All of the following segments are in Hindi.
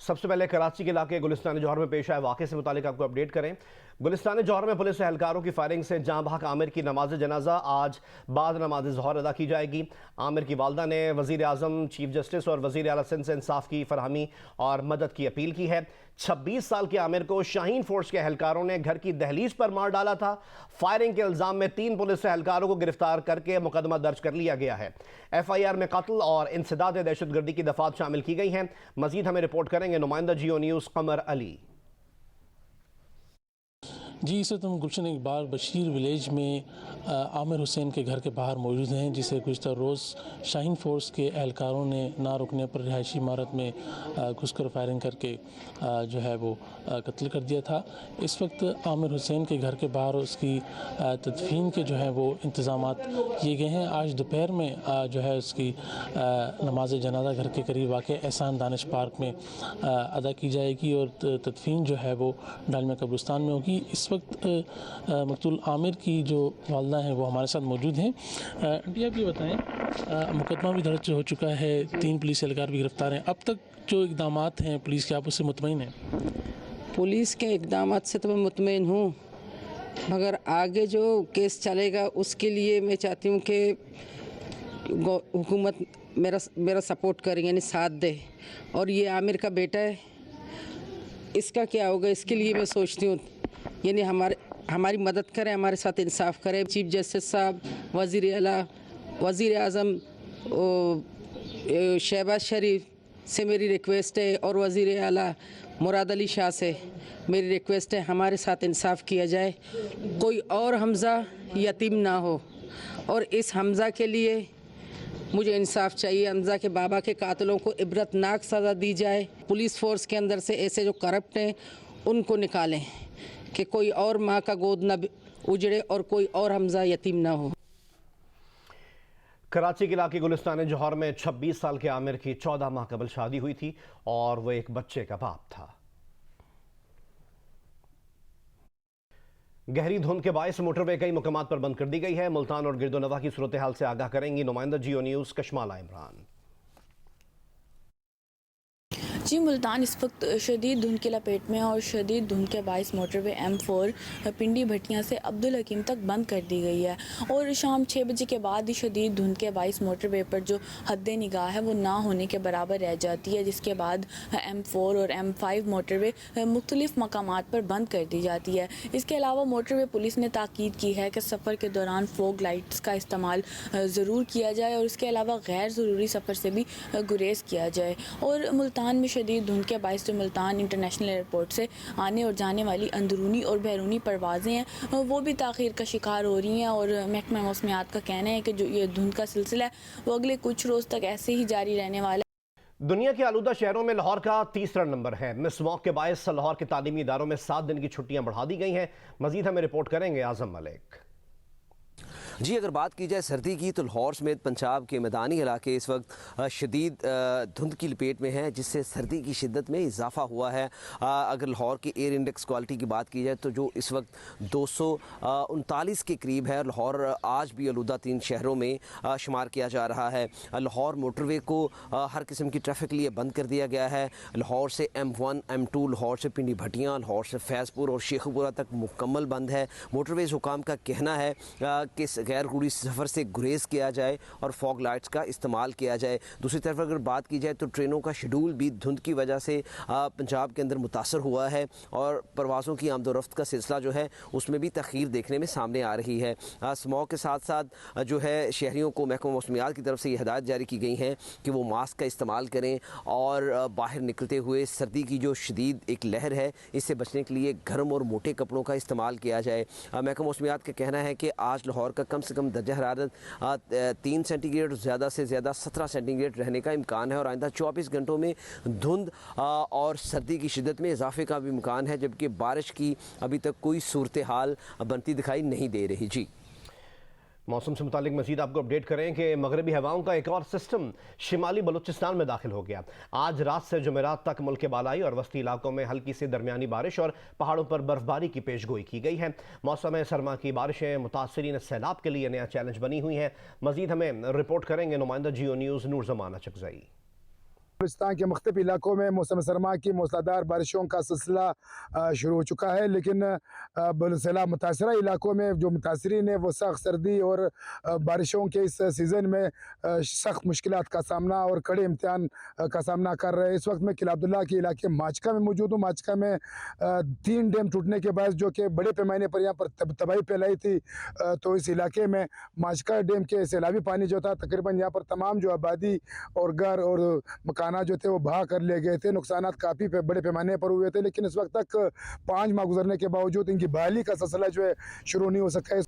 सबसे पहले कराची के इलाके गुलिस्तान जौहर में पेश आए वाक़े से मुतालिक आपको अपडेट करें। गुलिस्तान जौहर में पुलिस एहलकारों की फायरिंग से जाँ बहक आमिर की नमाज जनाजा आज बाद नमाज ज़ोहर अदा की जाएगी। आमिर की वालदा ने वज़ीर आज़म, चीफ जस्टिस और वज़ीर आला सिंध से इंसाफ की फरहमी और मदद की अपील की है। 26 साल के आमिर को शाहीन फोर्स के एहलकारों ने घर की दहलीज पर मार डाला था। फायरिंग के इल्ज़ाम में 3 पुलिस एहलकारों को गिरफ्तार करके मुकदमा दर्ज कर लिया गया है। FIR में कत्ल और इंसदाद दहशतगर्दी की दफात शामिल की गई हैं। मजीद हमें रिपोर्ट करेंगे नुमाइंदा जियो न्यूज़ कमर अली। जी, इस वक्त हम गुलशन इकबाल बशीर विलेज में आमिर हुसैन के घर के बाहर मौजूद हैं, जिसे गुज़श्ता रोज़ शाहीन फोर्स के एहलकारों ने ना रुकने पर रिहायशी इमारत में घुसकर फायरिंग करके जो है वो कत्ल कर दिया था। इस वक्त आमिर हुसैन के घर के बाहर उसकी तदफीन के जो है वो इंतज़ाम किए गए हैं। आज दोपहर में जो है उसकी नमाज जनाजा घर के करीब वाक़ एहसान दानिश पार्क में अदा की जाएगी और तदफीन जो है वो डालमिया कब्रिस्तान में होगी। इस वक्त मकतूल आमिर की जो वालदा हैं वो हमारे साथ मौजूद हैं। आंटी, आप ये बताएं, मुकदमा भी दर्ज हो चुका है, 3 पुलिस एहलकार भी गिरफ्तार हैं। अब तक जो इक़दामात हैं पुलिस के, आप उससे मुतमईन हैं? पुलिस के इक़दामात से तो मैं मुतमईन हूँ, मगर आगे जो केस चलेगा उसके लिए मैं चाहती हूँ कि हुकूमत मेरा सपोर्ट करे, यानी साथ दे। और ये आमिर का बेटा है, इसका क्या होगा, इसके लिए मैं सोचती हूँ यानी हमारी मदद करें, हमारे साथ इंसाफ करें। चीफ जस्टिस साहब, वज़ीर आला, वज़ीर आज़म शहबाज शरीफ से मेरी रिक्वेस्ट है और वज़ीर आला मुराद अली शाह से मेरी रिक्वेस्ट है, हमारे साथ इंसाफ किया जाए। कोई और हमज़ा यतीम ना हो, और इस हमज़ा के लिए मुझे इंसाफ चाहिए। हमज़ा के बाबा के कातिलों को इबरतनाक सज़ा दी जाए। पुलिस फोर्स के अंदर से ऐसे जो करप्ट हैं उनको निकालें कि कोई और माँ का गोद न उजड़े और कोई और हमज़ा यतीम ना हो। कराची के इलाके गुलिस्तान जौहर में 26 साल के आमिर की 14 माह कबल शादी हुई थी और वह एक बच्चे का बाप था। गहरी धुंध के बायस मोटरवे कई मुकामात पर बंद कर दी गई है। मुल्तान और गिरदोनवा की सूरत हाल से आगाह करेंगी नुमाइंदा जियो न्यूज़ कशमाला इमरान। जी, मुल्तान इस वक्त शदीद धुंध की लपेट में और शदीद धुंध के बायस मोटरवे M4 पिंडी भटियां से अब्दुल हकीम तक बंद कर दी गई है और शाम 6 बजे के बाद ही शदीद धुंध के बायस मोटरवे पर जो हद निगाह है वो ना होने के बराबर रह जाती है, जिसके बाद M4 और M5 मोटरवे मुख्तलिफ मकामात पर बंद कर दी जाती है। इसके अलावा मोटरवे पुलिस ने ताकीद की है कि सफ़र के दौरान फोग लाइट्स का इस्तेमाल ज़रूर किया जाए और इसके अलावा गैर ज़रूरी सफ़र से भी गुरेज किया जाए। और मुल्तान में शदीद धुंध के बायस मुल्तान इंटरनेशनल एयरपोर्ट से आने और जाने वाली अंदरूनी और बैरूनी परवाज़ें हैं वो भी ताख़ीर का शिकार हो रही हैं और महकमा मौसमियात का कहना है कि जो ये धुंध का सिलसिला है वो अगले कुछ रोज़ तक ऐसे ही जारी रहने वाला है। दुनिया के आलूदा शहरों में लाहौर का 3रा नंबर है। मिसमॉक के बायस लाहौर के तालीमी इदारों में 7 दिन की छुट्टियां बढ़ा दी गई हैं। मजीद हमें रिपोर्ट करेंगे आजम मलिक। जी, अगर बात की जाए सर्दी की तो लाहौर समेत पंजाब के मैदानी इलाके इस वक्त शदीद धुंध की लपेट में हैं, जिससे सर्दी की शिद्दत में इजाफा हुआ है। अगर लाहौर की एयर इंडेक्स क्वालिटी की बात की जाए तो जो इस वक्त 239 के करीब है। लाहौर आज भी आलूदा 3 शहरों में शुमार किया जा रहा है। लाहौर मोटरवे को हर किस्म की ट्रैफिक लिए बंद कर दिया गया है। लाहौर से M1 M2, लाहौर से पिंडी भटियाँ, लाहौर से फैज़पुर और शेखुपुरा तक मुकम्मल बंद है। मोटरवेज़ हुकाम का कहना है कि गैर ज़रूरी सफ़र से गुरेज किया जाए और फॉग लाइट्स का इस्तेमाल किया जाए। दूसरी तरफ अगर बात की जाए तो ट्रेनों का शेड्यूल भी धुंध की वजह से पंजाब के अंदर मुतासर हुआ है और परवाज़ों की आमदोरफ्त का सिलसिला जो है उसमें भी तख़ीर देखने में सामने आ रही है। स्मॉग के साथ साथ जो है शहरियों को महकमा मौसमियात की तरफ से ये हिदायत जारी की गई हैं कि वो मास्क का इस्तेमाल करें और बाहर निकलते हुए सर्दी की जो शदीद एक लहर है इससे बचने के लिए गर्म और मोटे कपड़ों का इस्तेमाल किया जाए। महकमा मौसमियात का कहना है कि आज लाहौर का कम से कम दर्जा हरारत 3 सेंटीग्रेड, ज़्यादा से ज़्यादा 17 सेंटीग्रेड रहने का इम्कान है और आइंदा 24 घंटों में धुंध और सर्दी की शिद्दत में इजाफे का भी इम्कान है, जबकि बारिश की अभी तक कोई सूरत हाल बनती दिखाई नहीं दे रही। जी, मौसम से मुतालिक मजीद आपको अपडेट करें कि मगरबी हवाओं का एक और सिस्टम शिमाली बलूचिस्तान में दाखिल हो गया। आज रात से जुमेरात तक मुल्क के बालाई और वस्ती इलाकों में हल्की से दरमियानी बारिश और पहाड़ों पर बर्फबारी की पेशगोई की गई है। मौसम सरमा की बारिशें मुतासरीन सैलाब के लिए नया चैलेंज बनी हुई हैं। मजीद हमें रिपोर्ट करेंगे नुमाइंदा जियो न्यूज़ नूर जमाना चकजई। बलूचिस्तान के मुख्तलिफ इलाकों में मौसम सरमा की मूसलाधार बारिशों का सिलसिला शुरू हो चुका है, लेकिन सैलाब मुतासरा इलाकों में जो मुतासरीन है वो सख्त सर्दी और बारिशों के इस सीज़न में सख्त मुश्किलात का सामना और कड़े इम्तिहान का सामना कर रहे हैं। इस वक्त मैं किला अब्दुल्ला के इलाके माचका में मौजूद हूँ। माचका में 3 डैम टूटने के बाद जो कि बड़े पैमाने पर यहाँ पर तबाही फैलाई थी, तो इस इलाके में माचका डैम के सैलाबी पानी जो था तकरीबन यहाँ पर तमाम जो आबादी और घर और मकाना जो थे वो बहा कर ले गए थे। नुकसानात काफ़ी बड़े पैमाने पर हुए थे, लेकिन इस वक्त तक 5 माह गुजरने के बावजूद इनकी बहाली का सिलसिला जो है शुरू नहीं हो सका है।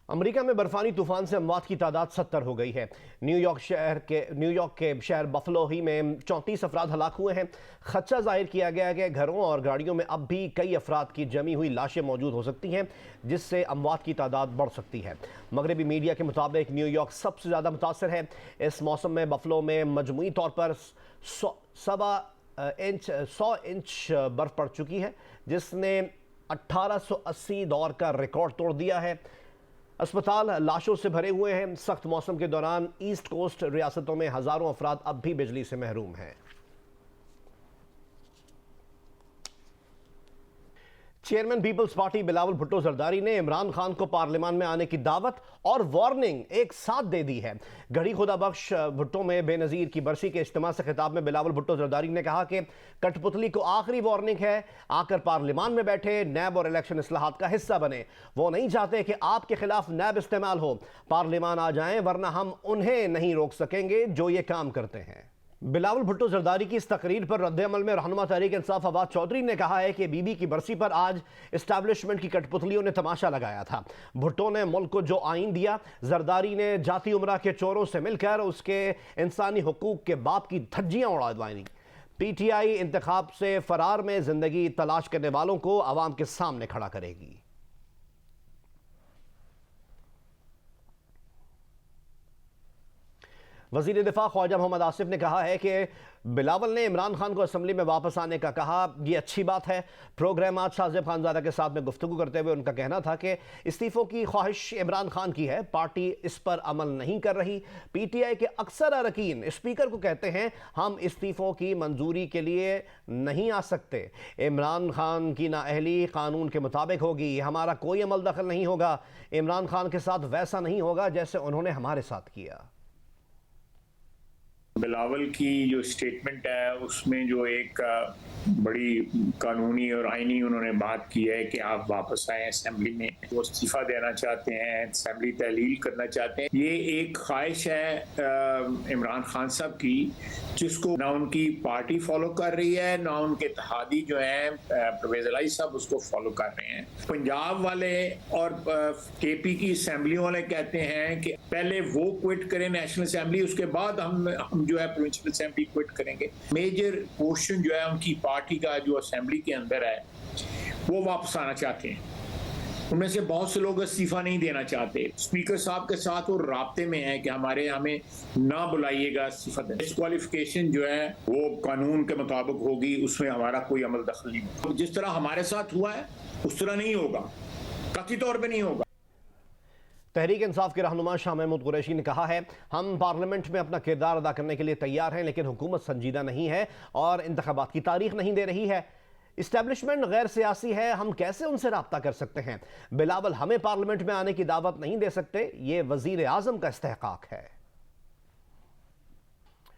अमेरिका में बर्फानी तूफान से अमवात की तादाद 70 हो गई है। न्यूयॉर्क के शहर बफलो ही में 34 अफराद हलाक हुए हैं। खदशा जाहिर किया गया है कि घरों और गाड़ियों में अब भी कई अफराद की जमी हुई लाशें मौजूद हो सकती हैं, जिससे अमवात की तादाद बढ़ सकती है। मगरबी मीडिया के मुताबिक न्यूयॉर्क सबसे ज़्यादा मुतासर है। इस मौसम में बफलो में मजमूई तौर पर 100 इंच बर्फ़ पड़ चुकी है, जिसने 1880 दौर का रिकॉर्ड तोड़ दिया है। अस्पताल लाशों से भरे हुए हैं। सख्त मौसम के दौरान ईस्ट कोस्ट रियासतों में हजारों अफराद अब भी बिजली से महरूम हैं। चेयरमैन पीपल्स पार्टी बिलावल भुट्टो जरदारी ने इमरान खान को पार्लियामान में आने की दावत और वार्निंग एक साथ दे दी है। गढ़ी खुदा बख्श भुट्टो में बेनजीर की बरसी के इज्तिमा से खिताब में बिलावल भुट्टो जरदारी ने कहा कि कठपुतली को आखिरी वार्निंग है, आकर पार्लियामान में बैठे, नैब और इलेक्शन इस्लाहात का हिस्सा बने। वो नहीं चाहते कि आपके खिलाफ नैब इस्तेमाल हो। पार्लियामान आ जाएं, वरना हम उन्हें नहीं रोक सकेंगे जो ये काम करते हैं। बिलावल भुट्टो जरदारी की इस तकरीर पर रद्द-ए-अमल में रहनुमा तहरीक इंसाफ अब्बास चौधरी ने कहा है कि बीबी की बरसी पर आज इस्टेब्लिशमेंट की कठपुतलियों ने तमाशा लगाया था। भुट्टो ने मुल्क को जो आइन दिया, जरदारी ने जाती उमरा के चोरों से मिलकर उसके इंसानी हुकूक के बाप की धज्जियां उड़ाई। पीटीआई इंतखाब से फरार में जिंदगी तलाश करने वालों को अवाम के सामने खड़ा करेगी। वज़ीर दिफा ख्वाजा मोहम्मद आसिफ ने कहा है कि बिलावल ने इमरान खान को असम्बली में वापस आने का कहा, यह अच्छी बात है। प्रोग्राम आज शाहजेब खानजादा के साथ में गुफ्तगू करते हुए उनका कहना था कि इस्तीफ़ों की ख्वाहिश इमरान खान की है, पार्टी इस पर अमल नहीं कर रही। पीटीआई के अक्सर अरकान स्पीकर को कहते हैं हम इस्तीफ़ों की मंजूरी के लिए नहीं आ सकते। इमरान खान की नाअहली कानून के मुताबिक होगी, हमारा कोई अमल दखल नहीं होगा। इमरान खान के साथ वैसा नहीं होगा जैसे उन्होंने हमारे साथ किया। बिलावल की जो स्टेटमेंट है उसमें जो एक बड़ी कानूनी और आईनी उन्होंने बात की है कि आप वापस आए असेंबली में, वो इस्तीफा देना चाहते हैं, असेंबली तहलील करना चाहते हैं। ये एक ख्वाहिश है इमरान खान साहब की, जिसको ना उनकी पार्टी फॉलो कर रही है, ना उनके इत्तेहादी जो हैं परवेज इलाही साहब उसको फॉलो कर रहे हैं। पंजाब वाले और केपी की असेंबली वाले कहते हैं कि पहले वो क्विट करें नेशनल असेंबली, उसके बाद हम जो है प्रोविंशियल असेंबली क्विट करेंगे। मेजर पोर्शन जो है उनकी पार्टी का जो असेंबली के अंदर है वो वापस आना चाहते हैं। उनमें से बहुत से लोग इस्तीफा नहीं देना चाहते। स्पीकर साहब के साथ वो राब्ते में है कि हमें ना बुलाइएगा, इस्तीफा दें। डिस्क्वालिफिकेशन जो है वो कानून के मुताबिक होगी, उसमें हमारा कोई अमल दखल नहीं होगा। जिस तरह हमारे साथ हुआ है उस तरह नहीं होगा, कतई तौर पर नहीं होगा। तहरीक इंसाफ के रहनुमा शाह महमूद कुरैशी ने कहा है हम पार्लियामेंट में अपना किरदार अदा करने के लिए तैयार हैं, लेकिन हुकूमत संजीदा नहीं है और इंतखाबात की तारीख नहीं दे रही है। इस्टेब्लिशमेंट गैर सियासी है, हम कैसे उनसे रब्ता कर सकते हैं। बिलावल हमें पार्लियामेंट में आने की दावत नहीं दे सकते, ये वजीर आजम का इस्तेहकाक है।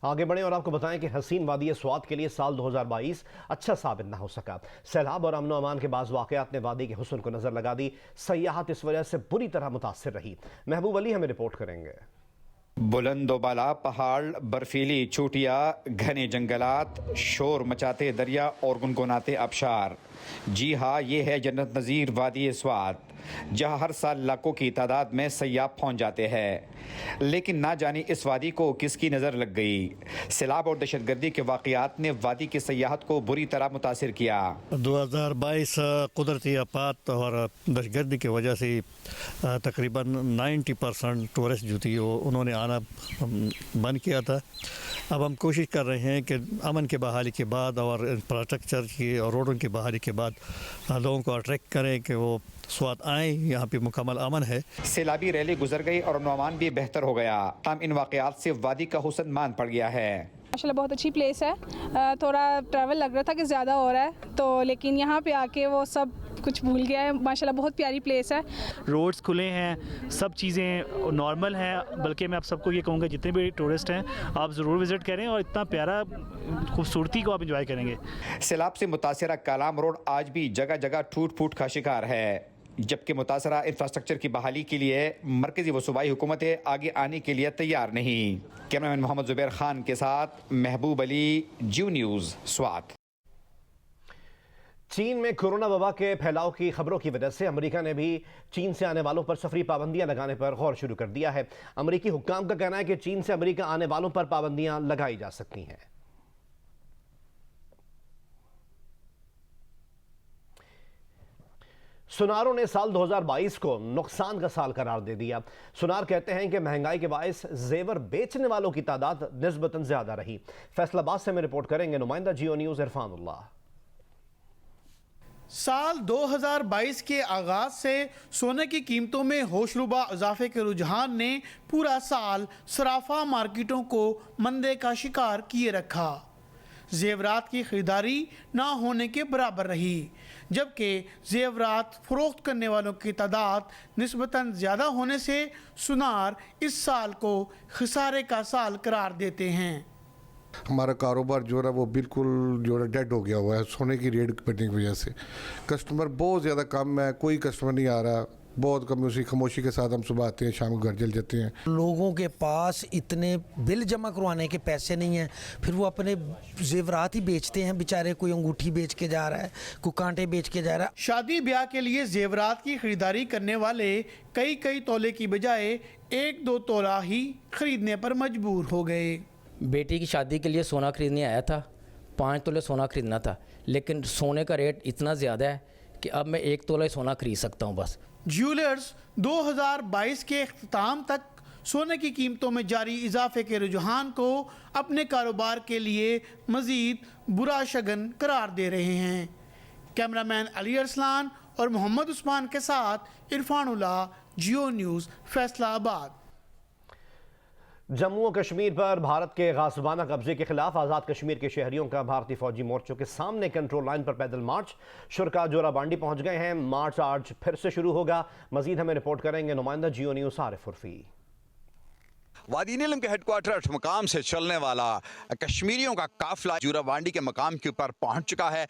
आगे बढ़ें और आपको बताएं कि हसीन वादी स्वात के लिए साल 2022 अच्छा साबित ना हो सका। सैलाब और अमनो अमान के बाद वाक़यात ने वादी के हुस्न को नजर लगा दी। सयाहत इस वजह से बुरी तरह मुतासिर रही। महबूब अली हमें रिपोर्ट करेंगे। बुलंदोबाला पहाड़, बर्फीली चोटियाँ, घने जंगलात, शोर मचाते दरिया और गुनगुनाते आबशार। जी हाँ, ये है जन्नत नज़ीर वादी स्वात, जहाँ हर साल लाखों की तादाद में सयाह पहुँच जाते हैं। लेकिन ना जाने इस वादी को किसकी नज़र लग गई। सैलाब और दहशतगर्दी के वाक़यात ने वादी की सयाहत को बुरी तरह मुतासिर किया। 2022 कुदरती आफात और दहशतगर्दी की वजह से तकरीबन 90% टूरिस्ट जो थी वो उन्होंने आना बंद किया था। अब हम कोशिश कर रहे हैं कि अमन के बहाली के बाद और इंफ्रास्ट्रक्चर की और रोडों की बहाली के बाद लोगों को अट्रैक्ट करें कि वो स्वात आए, यहाँ पे मुकम्मल अमन है। सैलाबी रैली गुजर गई और नौमान भी बेहतर हो गया। तमाम इन वाक़यात से वादी का हुस्न मान पड़ गया है। माशाल्लाह बहुत अच्छी प्लेस है। थोड़ा ट्रैवल लग रहा था कि ज़्यादा हो रहा है, तो लेकिन यहाँ पे आके वो सब कुछ भूल गया है। माशाल्लाह बहुत प्यारी प्लेस है। रोड्स खुले हैं, सब चीज़ें नॉर्मल हैं। बल्कि मैं आप सबको ये कहूँगा, जितने भी टूरिस्ट हैं आप ज़रूर विज़िट करें और इतना प्यारा खूबसूरती को आप इंजॉय करेंगे। सैलाब से मुतासरा कालाम रोड आज भी जगह जगह टूट फूट का शिकार है, जबकि मुतासरा इंफ्रास्ट्रक्चर की बहाली के लिए मरकजी व सूबाई हुकूमतें आगे आने के लिए तैयार नहीं। कैमरामैन मोहम्मद जुबैर खान के साथ महबूब अली, जियो न्यूज़, स्वात। चीन में कोरोना वबा के फैलाव की खबरों की वजह से अमेरिका ने भी चीन से आने वालों पर सफरी पाबंदियां लगाने पर गौर शुरू कर दिया है। अमेरिकी हुक्काम का कहना है कि चीन से अमेरिका आने वालों पर पाबंदियां लगाई जा सकती हैं। सुनारों ने साल 2022 को नुकसान का साल करार दे दिया। सुनार कहते हैं कि महंगाई के बायस जेवर बेचने वालों की तादाद निस्बतन ज्यादा रही। फैसलाबाद से में रिपोर्ट करेंगे नुमाइंदा जियो न्यूज़ इरफानुल्लाह। साल 2022 के आगाज से सोने की कीमतों में होशरुबा इजाफे के रुझान ने पूरा साल सराफा मार्केटों को मंदे का शिकार किए रखा। जेवरात की खरीदारी ना होने के बराबर रही, जबकि जेवरात फरोख्त करने वालों की तादाद निस्बतन ज़्यादा होने से सुनार इस साल को खसारे का साल करार देते हैं। हमारा कारोबार जो है वो बिल्कुल जो है डेड हो गया हुआ है सोने की रेट बढ़ने की वजह से। कस्टमर बहुत ज़्यादा कम है, कोई कस्टमर नहीं आ रहा, बहुत कम। उसी खामोशी के साथ हम सुबह आते हैं, शाम को घर चल जाते हैं। लोगों के पास इतने बिल जमा करवाने के पैसे नहीं हैं, फिर वो अपने जेवरात ही बेचते हैं बेचारे। कोई अंगूठी बेच के जा रहा है, कोई कांटे बेच के जा रहा है। शादी ब्याह के लिए जेवरात की खरीदारी करने वाले कई तोले की बजाय 1-2 तोला ही खरीदने पर मजबूर हो गए। बेटी की शादी के लिए सोना खरीदने आया था, 5 तोले सोना खरीदना था, लेकिन सोने का रेट इतना ज़्यादा है कि अब मैं 1 तोला सोना खरीद सकता हूँ बस। ज्वेलर्स 2022 के अख्ताम तक सोने की कीमतों में जारी इजाफे के रुझान को अपने कारोबार के लिए मज़ीद बुरा शगन करार दे रहे हैं। कैमरामैन अली अरसलान और मोहम्मद उस्मान के साथ इरफानुल्लाह, जियो न्यूज़, फैसलाबाद। जम्मू और कश्मीर पर भारत के गासबाना कब्जे के खिलाफ आज़ाद कश्मीर के शहरियों का भारतीय फौजी मोर्चों के सामने कंट्रोल लाइन पर पैदल मार्च। शुरा जोराबांडी पहुंच गए हैं। मार्च आज फिर से शुरू होगा। मजीद हमें रिपोर्ट करेंगे नुमाइंदा जियो न्यूज़ आरिफ उर्फी। वादी नीलम के हेडक्वार्टर मकाम से चलने वाला कश्मीरियों का काफिला जोराबांडी के मकाम के ऊपर पहुंच चुका है।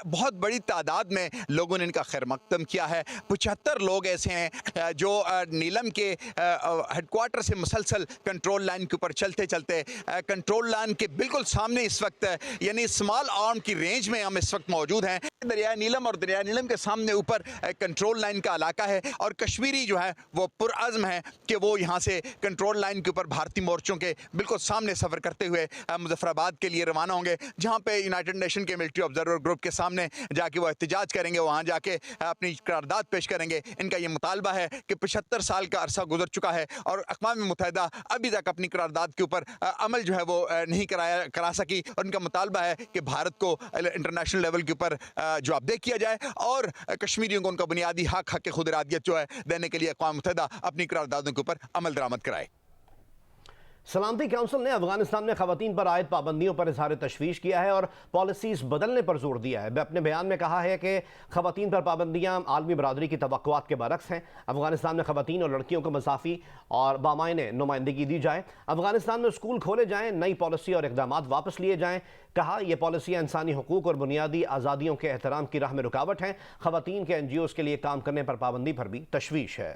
बहुत बड़ी तादाद में लोगों ने इनका खैर मकदम किया है। 75 लोग ऐसे हैं जो नीलम के हेडक्वार्टर से मुसलसल कंट्रोल लाइन के ऊपर चलते चलते कंट्रोल लाइन के बिल्कुल सामने इस वक्त यानी स्मॉल आर्म की रेंज में हम इस वक्त मौजूद हैं। दरिया नीलम और दरिया नीलम के सामने ऊपर कंट्रोल लाइन का इलाका है और कश्मीरी जो है वो पुरअज़्म है कि वो यहाँ से कंट्रोल लाइन के ऊपर भारतीय मोर्चों के बिल्कुल सामने सफ़र करते हुए मुजफ्फराबाद के लिए रवाना होंगे, जहाँ पे यूनाइटेड नेशन के मिलिट्री ऑब्जर्वर ग्रुप के सामने जाके वो एहतजाज करेंगे, वहाँ जाके अपनी करारदाद पेश करेंगे। इनका ये मुतालबा है कि 75 साल का अरसा गुजर चुका है और अक़वाम मुत्तहिदा अभी तक अपनी करारदाद के ऊपर अमल जो है वो नहीं करा सकी और उनका मुतालबा है कि भारत को इंटरनेशनल लेवल के ऊपर जवाबदेह किया जाए और कश्मीरियों को उनका बुनियादी हक खुद इरादियत जो है देने के लिए अक़वाम मुत्तहिदा अपनी करारदादों के ऊपर अमल दरामद कराए। सलामती काउंसिल ने अफगानिस्तान में खवातीन पर आयद पाबंदियों पर इजहार तशवीश किया है और पॉलिसीज बदलने पर जोर दिया है। अपने बयान में कहा है कि खवातीन पर पाबंदियां आलमी बरादरी की तवक्कुआत के बरक्स हैं। अफगानिस्तान में खवातीन और लड़कियों को मसाफी और बामायने नुमाइंदगी दी जाए। अफगानिस्तान में स्कूल खोले जाएं, नई पॉलिसी और इकदाम वापस लिए जाएं। कहा यह पॉलिसियाँ इंसानी हुकूक और बुनियादी आज़ादियों के एहतराम की राह में रुकावट हैं। खवातीन के NGOs के लिए काम करने पर पाबंदी पर भी तशवीश है।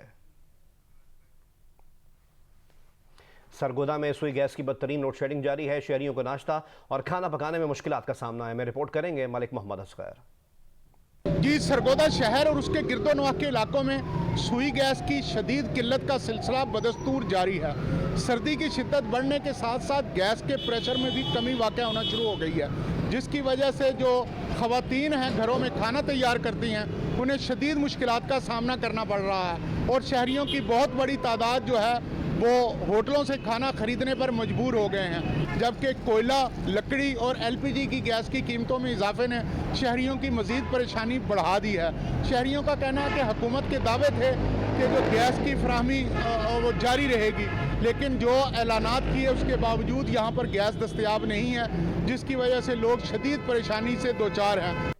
सरगोदा में सुई गैस की बदतरीन लोड शेडिंग जारी है। शहरियों को नाश्ता और खाना पकाने में मुश्किलात का सामना है। मैं रिपोर्ट करेंगे मलिक मोहम्मद असगर। जी, सरगोदा शहर और उसके गिरदोनवाह के इलाकों में सुई गैस की शदीद किल्लत का सिलसिला बदस्तूर जारी है। सर्दी की शिद्दत बढ़ने के साथ साथ गैस के प्रेशर में भी कमी वाक़ होना शुरू हो गई है, जिसकी वजह से जो ख़वातीन हैं घरों में खाना तैयार करती हैं उन्हें शदीद मुश्किलात का सामना करना पड़ रहा है और शहरियों की बहुत बड़ी तादाद जो है वो होटलों से खाना खरीदने पर मजबूर हो गए हैं, जबकि कोयला, लकड़ी और एलपीजी की गैस की कीमतों में इजाफे ने शहरियों की मज़ीद परेशानी बढ़ा दी है। शहरियों का कहना है कि हुकूमत के दावे थे कि जो गैस की फराहमी वो जारी रहेगी, लेकिन जो ऐलानात किए उसके बावजूद यहाँ पर गैस दस्तयाब नहीं है, जिसकी वजह से लोग शदीद परेशानी से दो चार हैं।